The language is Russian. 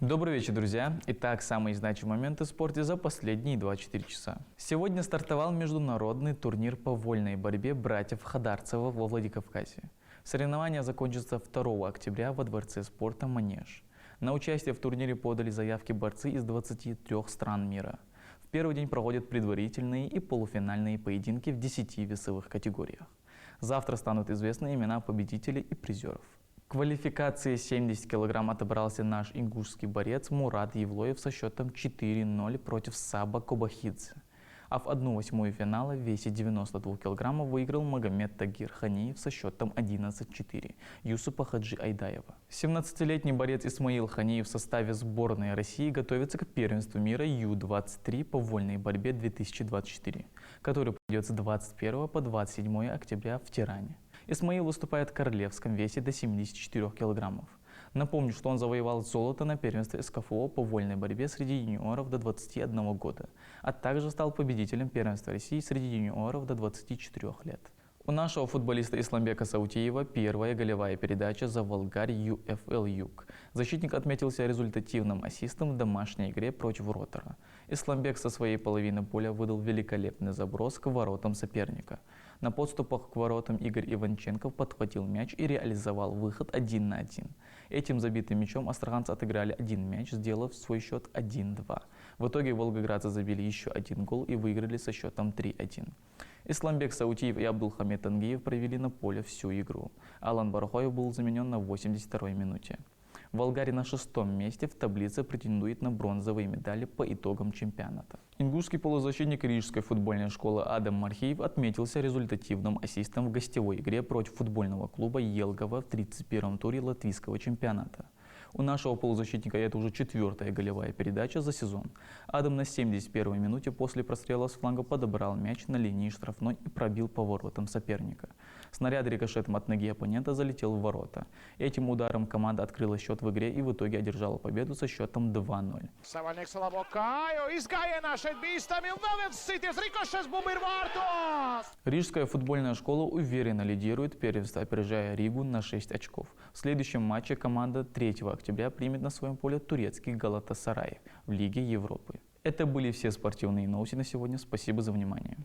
Добрый вечер, друзья! Итак, самые значимые моменты в спорте за последние 24 часа. Сегодня стартовал международный турнир по вольной борьбе братьев Хадарцева во Владикавказе. Соревнования закончатся 2 октября во Дворце спорта «Манеж». На участие в турнире подали заявки борцы из 23 стран мира. В первый день проводят предварительные и полуфинальные поединки в 10 весовых категориях. Завтра станут известны имена победителей и призеров. В квалификации 70 кг отобрался наш ингушский борец Мурат Евлоев со счетом 4-0 против Саба Кобахидзе. А в 1/8 финала в весе 92 кг выиграл Магомед Тагир Ханиев со счетом 11-4 Юсупа Хаджи Айдаева. 17-летний борец Исмаил Ханиев в составе сборной России готовится к первенству мира Ю-23 по вольной борьбе 2024, который пройдет с 21 по 27 октября в Тиране. Исмаил выступает в королевском весе до 74 кг. Напомню, что он завоевал золото на первенстве СКФО по вольной борьбе среди юниоров до 21 года, а также стал победителем первенства России среди юниоров до 24 лет. У нашего футболиста Исламбека Саутиева первая голевая передача за Волгарь ЮФЛ Юг. Защитник отметился результативным ассистом в домашней игре против Ротора. Исламбек со своей половины поля выдал великолепный заброс к воротам соперника. На подступах к воротам Игорь Иванченков подхватил мяч и реализовал выход 1 на 1. Этим забитым мячом астраханцы отыграли один мяч, сделав свой счет 1-2. В итоге волгоградцы забили еще один гол и выиграли со счетом 3-1. Исламбек Саутиев и Абдулхамед Тангиев провели на поле всю игру. Алан Барахоев был заменен на 82-й минуте. Волгарь на 6-м месте в таблице претендует на бронзовые медали по итогам чемпионата. Ингушский полузащитник Рижской футбольной школы Адам Мархиев отметился результативным ассистом в гостевой игре против футбольного клуба Елгова в 31-м туре латвийского чемпионата. У нашего полузащитника это уже 4-я голевая передача за сезон. Адам на 71-й минуте после прострела с фланга подобрал мяч на линии штрафной и пробил по воротам соперника. Снаряд рикошетом от ноги оппонента залетел в ворота. Этим ударом команда открыла счет в игре и в итоге одержала победу со счетом 2-0. Рижская футбольная школа уверенно лидирует первенство, опережая Ригу на 6 очков. В следующем матче команда 3 октября примет на своем поле турецкий Галатасарай в Лиге Европы. Это были все спортивные новости на сегодня. Спасибо за внимание.